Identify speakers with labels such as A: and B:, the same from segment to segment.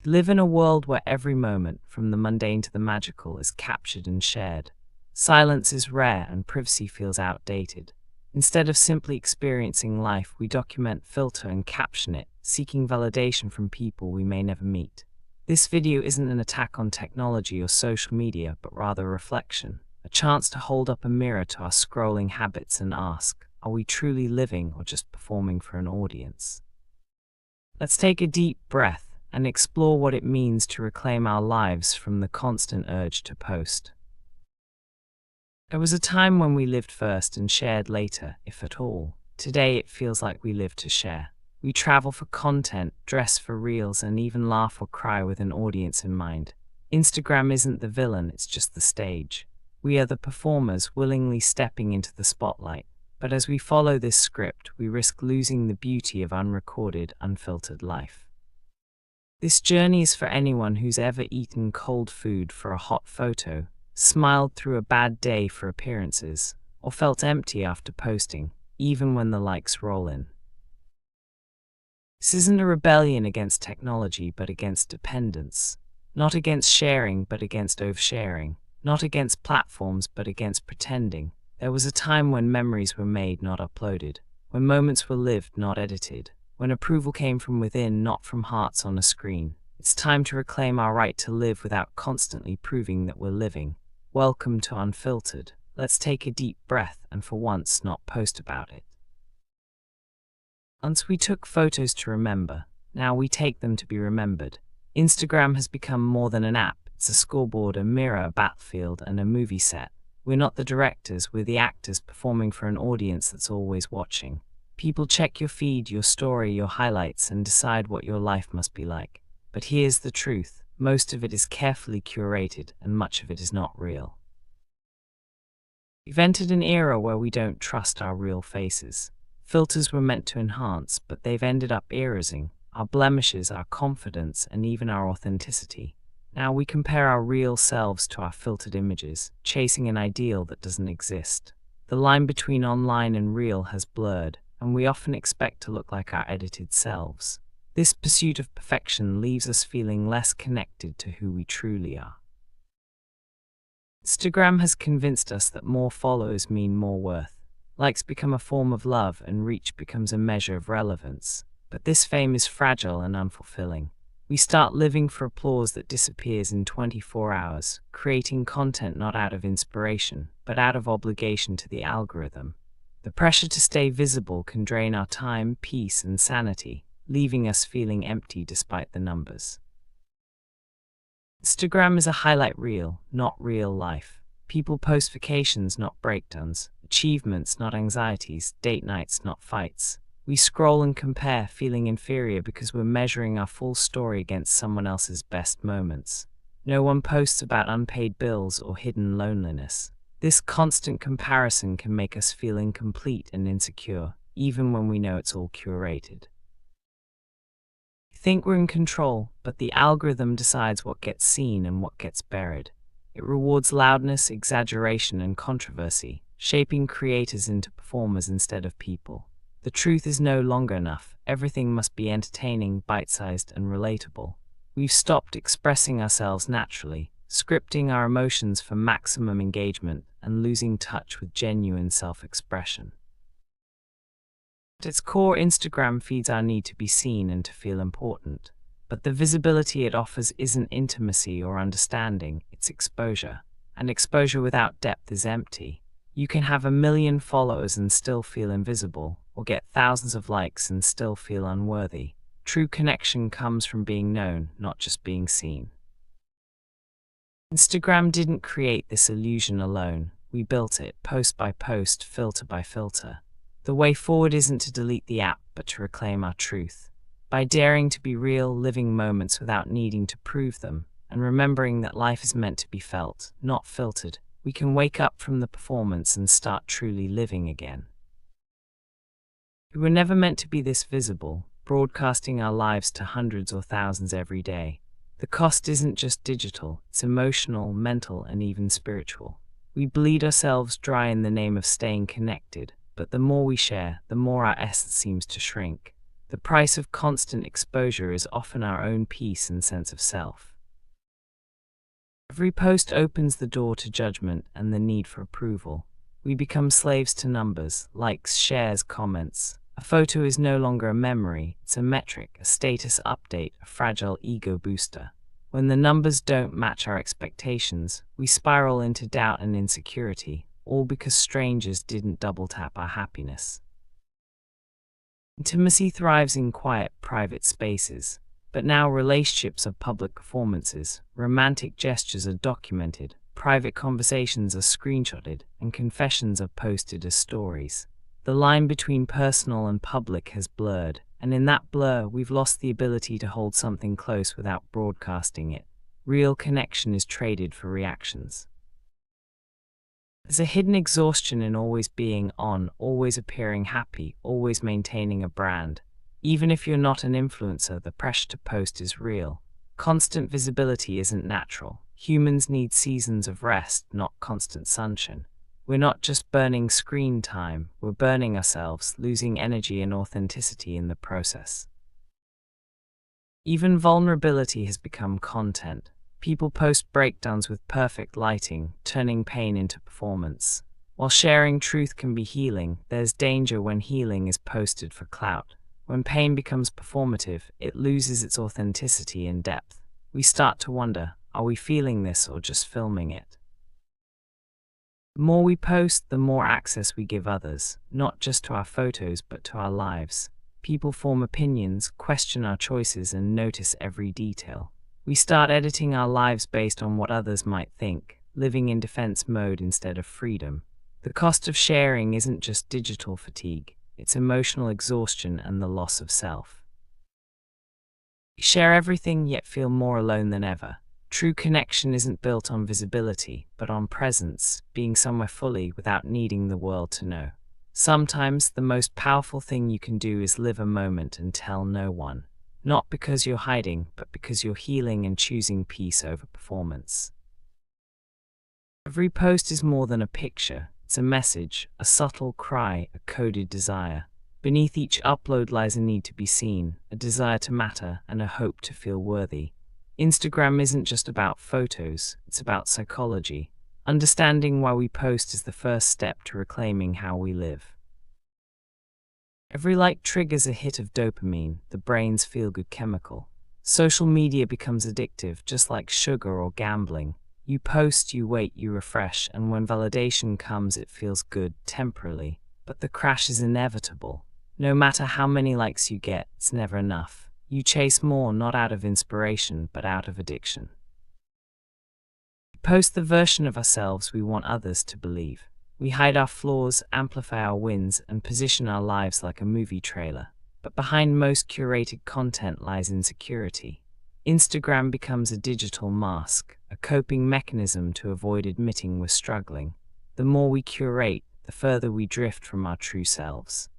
A: We live in a world where every moment, from the mundane to the magical, is captured and shared. Silence is rare and privacy feels outdated. Instead of simply experiencing life, we document, filter, and caption it, seeking validation from people we may never meet. This video isn't an attack on technology or social media, but rather a reflection, a chance to hold up a mirror to our scrolling habits and ask, are we truly living or just performing for an audience? Let's take a deep breath and explore what it means to reclaim our lives from the constant urge to post. There was a time when we lived first and shared later, if at all. Today it feels like we live to share. We travel for content, dress for reels, and even laugh or cry with an audience in mind. Instagram isn't the villain, it's just the stage. We are the performers willingly stepping into the spotlight. But as we follow this script, we risk losing the beauty of unrecorded, unfiltered life. This journey is for anyone who's ever eaten cold food for a hot photo, smiled through a bad day for appearances, or felt empty after posting, even when the likes roll in. This isn't a rebellion against technology, but against dependence. Not against sharing, but against oversharing. Not against platforms, but against pretending. There was a time when memories were made, not uploaded. When moments were lived, not edited. When approval came from within, not from hearts on a screen. It's time to reclaim our right to live without constantly proving that we're living. Welcome to Unfiltered. Let's take a deep breath and for once not post about it. Once we took photos to remember, now we take them to be remembered. Instagram has become more than an app. It's a scoreboard, a mirror, a battlefield, and a movie set. We're not the directors, we're the actors performing for an audience that's always watching. People check your feed, your story, your highlights, and decide what your life must be like. But here's the truth. Most of it is carefully curated, and much of it is not real. We've entered an era where we don't trust our real faces. Filters were meant to enhance, but they've ended up erasing our blemishes, our confidence, and even our authenticity. Now we compare our real selves to our filtered images, chasing an ideal that doesn't exist. The line between online and real has blurred, and we often expect to look like our edited selves. This pursuit of perfection leaves us feeling less connected to who we truly are. Instagram has convinced us that more followers mean more worth. Likes become a form of love, and reach becomes a measure of relevance. But this fame is fragile and unfulfilling. We start living for applause that disappears in 24 hours, creating content not out of inspiration, but out of obligation to the algorithm. The pressure to stay visible can drain our time, peace, and sanity, leaving us feeling empty despite the numbers. Instagram is a highlight reel, not real life. People post vacations, not breakdowns, achievements, not anxieties, date nights, not fights. We scroll and compare, feeling inferior because we're measuring our full story against someone else's best moments. No one posts about unpaid bills or hidden loneliness. This constant comparison can make us feel incomplete and insecure, even when we know it's all curated. We think we're in control, but the algorithm decides what gets seen and what gets buried. It rewards loudness, exaggeration, and controversy, shaping creators into performers instead of people. The truth is no longer enough. Everything must be entertaining, bite-sized, and relatable. We've stopped expressing ourselves naturally, scripting our emotions for maximum engagement, and losing touch with genuine self-expression. At its core, Instagram feeds our need to be seen and to feel important. But the visibility it offers isn't intimacy or understanding, it's exposure. And exposure without depth is empty. You can have 1 million followers and still feel invisible, or get thousands of likes and still feel unworthy. True connection comes from being known, not just being seen. Instagram didn't create this illusion alone. We built it, post by post, filter by filter. The way forward isn't to delete the app, but to reclaim our truth. By daring to be real, living moments without needing to prove them, and remembering that life is meant to be felt, not filtered, we can wake up from the performance and start truly living again. We were never meant to be this visible, broadcasting our lives to hundreds or thousands every day. The cost isn't just digital, it's emotional, mental, and even spiritual. We bleed ourselves dry in the name of staying connected, but the more we share, the more our essence seems to shrink. The price of constant exposure is often our own peace and sense of self. Every post opens the door to judgment and the need for approval. We become slaves to numbers, likes, shares, comments. A photo is no longer a memory, it's a metric, a status update, a fragile ego booster. When the numbers don't match our expectations, we spiral into doubt and insecurity, all because strangers didn't double tap our happiness. Intimacy thrives in quiet, private spaces, but now relationships are public performances, romantic gestures are documented, private conversations are screenshotted, and confessions are posted as stories. The line between personal and public has blurred, and in that blur, we've lost the ability to hold something close without broadcasting it. Real connection is traded for reactions. There's a hidden exhaustion in always being on, always appearing happy, always maintaining a brand. Even if you're not an influencer, the pressure to post is real. Constant visibility isn't natural. Humans need seasons of rest, not constant sunshine. We're not just burning screen time, we're burning ourselves, losing energy and authenticity in the process. Even vulnerability has become content. People post breakdowns with perfect lighting, turning pain into performance. While sharing truth can be healing, there's danger when healing is posted for clout. When pain becomes performative, it loses its authenticity and depth. We start to wonder, are we feeling this or just filming it? The more we post, the more access we give others, not just to our photos but to our lives. People form opinions, question our choices, and notice every detail. We start editing our lives based on what others might think, living in defense mode instead of freedom. The cost of sharing isn't just digital fatigue, it's emotional exhaustion and the loss of self. We share everything yet feel more alone than ever. True connection isn't built on visibility, but on presence, being somewhere fully without needing the world to know. Sometimes the most powerful thing you can do is live a moment and tell no one. Not because you're hiding, but because you're healing and choosing peace over performance. Every post is more than a picture. It's a message, a subtle cry, a coded desire. Beneath each upload lies a need to be seen, a desire to matter, and a hope to feel worthy. Instagram isn't just about photos, it's about psychology. Understanding why we post is the first step to reclaiming how we live. Every like triggers a hit of dopamine, the brain's feel-good chemical. Social media becomes addictive, just like sugar or gambling. You post, you wait, you refresh, and when validation comes, it feels good, temporarily. But the crash is inevitable. No matter how many likes you get, it's never enough. You chase more, not out of inspiration, but out of addiction. We post the version of ourselves we want others to believe. We hide our flaws, amplify our wins, and position our lives like a movie trailer. But behind most curated content lies insecurity. Instagram becomes a digital mask, a coping mechanism to avoid admitting we're struggling. The more we curate, the further we drift from our true selves.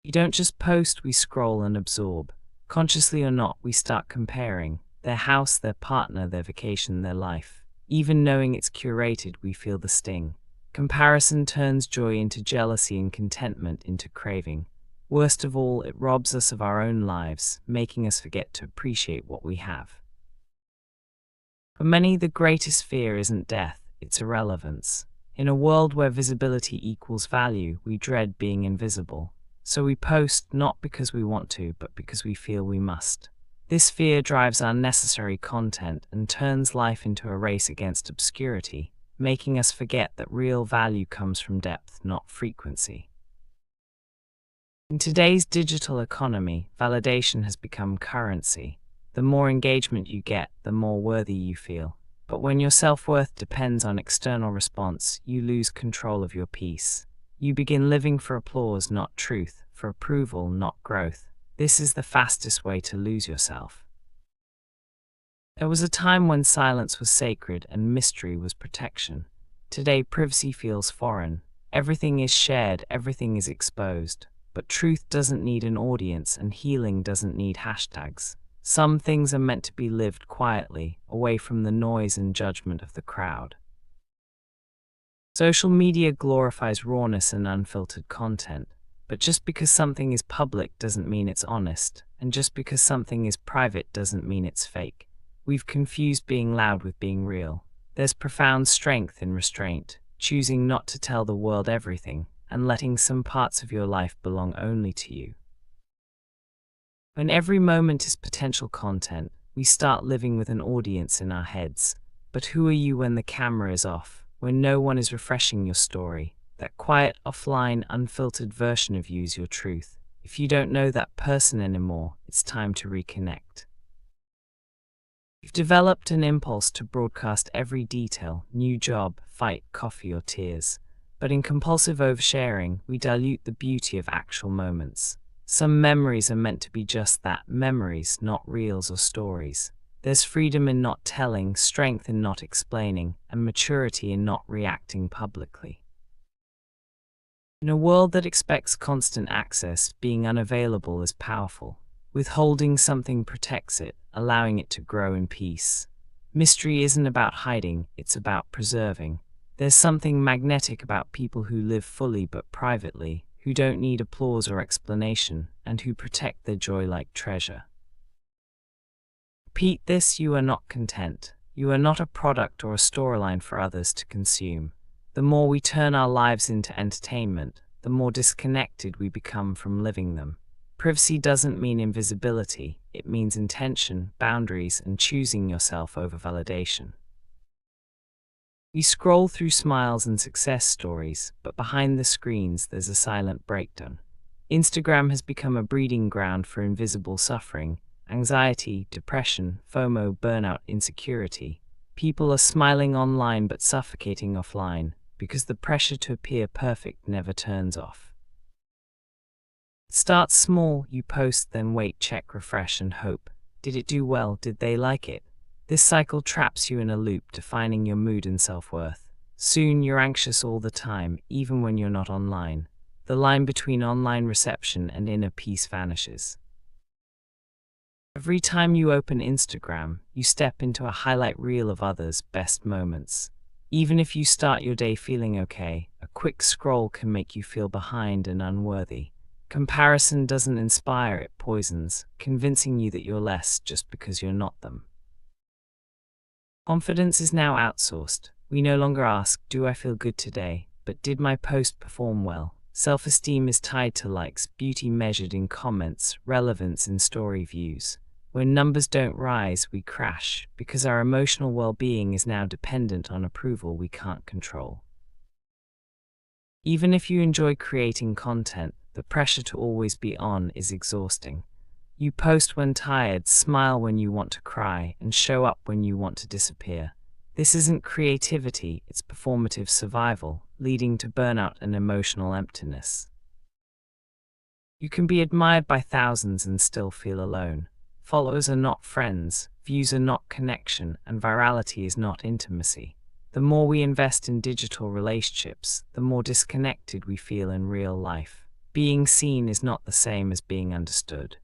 A: We don't just post, we scroll and absorb. Consciously or not, we start comparing their house, their partner, their vacation, their life. Even knowing it's curated, we feel the sting. Comparison turns joy into jealousy and contentment into craving. Worst of all, it robs us of our own lives, making us forget to appreciate what we have. For many, the greatest fear isn't death, it's irrelevance. In a world where visibility equals value, we dread being invisible. So we post not because we want to, but because we feel we must. This fear drives unnecessary content and turns life into a race against obscurity, making us forget that real value comes from depth, not frequency. In today's digital economy, validation has become currency. The more engagement you get, the more worthy you feel. But when your self-worth depends on external response, you lose control of your peace. You begin living for applause, not truth, for approval, not growth. This is the fastest way to lose yourself. There was a time when silence was sacred and mystery was protection. Today, privacy feels foreign. Everything is shared, everything is exposed. But truth doesn't need an audience and healing doesn't need hashtags. Some things are meant to be lived quietly, away from the noise and judgment of the crowd. Social media glorifies rawness and unfiltered content. But just because something is public doesn't mean it's honest, and just because something is private doesn't mean it's fake. We've confused being loud with being real. There's profound strength in restraint, choosing not to tell the world everything, and letting some parts of your life belong only to you. When every moment is potential content, we start living with an audience in our heads. But who are you when the camera is off, when no one is refreshing your story? That quiet, offline, unfiltered version of you is your truth. If you don't know that person anymore, it's time to reconnect. You've developed an impulse to broadcast every detail, new job, fight, coffee, or tears. But in compulsive oversharing, we dilute the beauty of actual moments. Some memories are meant to be just that, memories, not reels or stories. There's freedom in not telling, strength in not explaining, and maturity in not reacting publicly. In a world that expects constant access, being unavailable is powerful. Withholding something protects it, allowing it to grow in peace. Mystery isn't about hiding, it's about preserving. There's something magnetic about people who live fully but privately, who don't need applause or explanation, and who protect their joy like treasure. Repeat this: you are not content. You are not a product or a storyline for others to consume. The more we turn our lives into entertainment, the more disconnected we become from living them. Privacy doesn't mean invisibility, it means intention, boundaries, and choosing yourself over validation. We scroll through smiles and success stories, but behind the screens there's a silent breakdown. Instagram has become a breeding ground for invisible suffering, anxiety, depression, FOMO, burnout, insecurity. People are smiling online but suffocating offline, because the pressure to appear perfect never turns off. Start small, you post, then wait, check, refresh, and hope. Did it do well? Did they like it? This cycle traps you in a loop, defining your mood and self-worth. Soon you're anxious all the time, even when you're not online. The line between online reception and inner peace vanishes. Every time you open Instagram, you step into a highlight reel of others' best moments. Even if you start your day feeling okay, a quick scroll can make you feel behind and unworthy. Comparison doesn't inspire, it poisons, convincing you that you're less just because you're not them. Confidence is now outsourced. We no longer ask, do I feel good today? But did my post perform well? Self-esteem is tied to likes, beauty measured in comments, relevance in story views. When numbers don't rise, we crash, because our emotional well-being is now dependent on approval we can't control. Even if you enjoy creating content, the pressure to always be on is exhausting. You post when tired, smile when you want to cry, and show up when you want to disappear. This isn't creativity, it's performative survival, leading to burnout and emotional emptiness. You can be admired by thousands and still feel alone. Followers are not friends, views are not connection, and virality is not intimacy. The more we invest in digital relationships, the more disconnected we feel in real life. Being seen is not the same as being understood.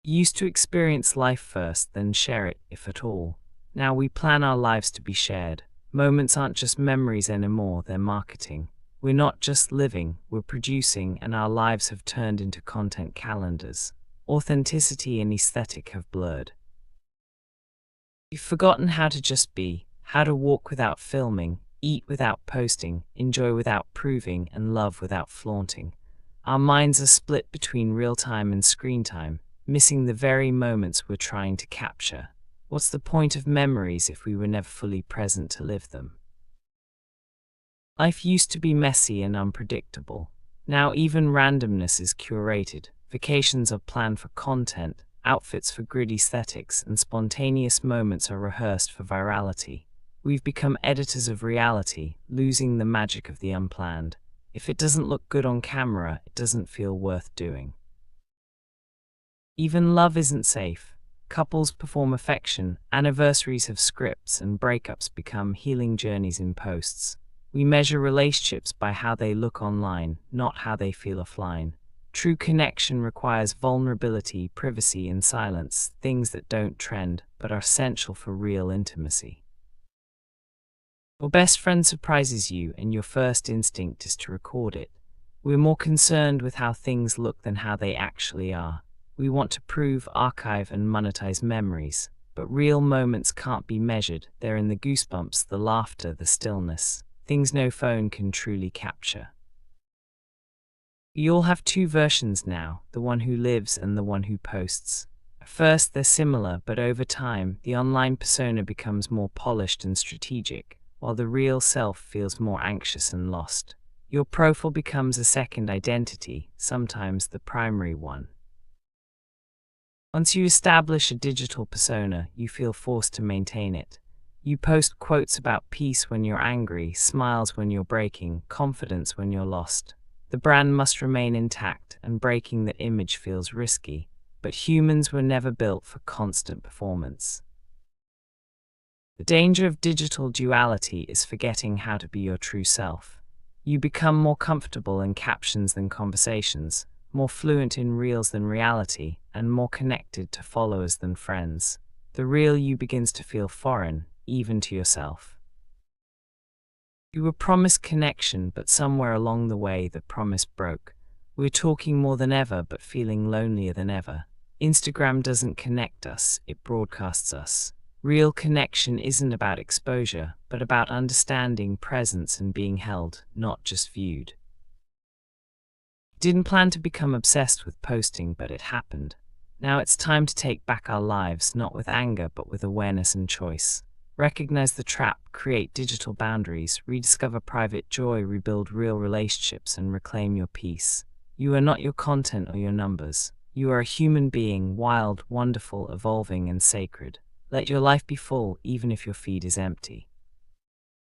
A: You used to experience life first, then share it, if at all. Now we plan our lives to be shared. Moments aren't just memories anymore, they're marketing. We're not just living, we're producing, and our lives have turned into content calendars. Authenticity and aesthetic have blurred. You've forgotten how to just be, how to walk without filming, eat without posting, enjoy without proving, and love without flaunting. Our minds are split between real time and screen time, missing the very moments we're trying to capture. What's the point of memories if we were never fully present to live them? Life used to be messy and unpredictable. Now even randomness is curated. Vacations are planned for content, outfits for grid aesthetics, and spontaneous moments are rehearsed for virality. We've become editors of reality, losing the magic of the unplanned. If it doesn't look good on camera, it doesn't feel worth doing. Even love isn't safe. Couples perform affection, anniversaries have scripts, and breakups become healing journeys in posts. We measure relationships by how they look online, not how they feel offline. True connection requires vulnerability, privacy, and silence, things that don't trend, but are essential for real intimacy. Your best friend surprises you, and your first instinct is to record it. We're more concerned with how things look than how they actually are. We want to prove, archive, and monetize memories. But real moments can't be measured. They're in the goosebumps, the laughter, the stillness. Things no phone can truly capture. We all have two versions now, the one who lives and the one who posts. At first they're similar, but over time, the online persona becomes more polished and strategic, while the real self feels more anxious and lost. Your profile becomes a second identity, sometimes the primary one. Once you establish a digital persona, you feel forced to maintain it. You post quotes about peace when you're angry, smiles when you're breaking, confidence when you're lost. The brand must remain intact, and breaking that image feels risky. But humans were never built for constant performance. The danger of digital duality is forgetting how to be your true self. You become more comfortable in captions than conversations, more fluent in reels than reality, and more connected to followers than friends. The real you begins to feel foreign, even to yourself. You were promised connection, but somewhere along the way the promise broke. We're talking more than ever, but feeling lonelier than ever. Instagram doesn't connect us, it broadcasts us. Real connection isn't about exposure, but about understanding, presence, and being held, not just viewed. Didn't plan to become obsessed with posting, but it happened. Now it's time to take back our lives, not with anger, but with awareness and choice. Recognize the trap, create digital boundaries, rediscover private joy, rebuild real relationships, and reclaim your peace. You are not your content or your numbers. You are a human being, wild, wonderful, evolving, and sacred. Let your life be full, even if your feed is empty.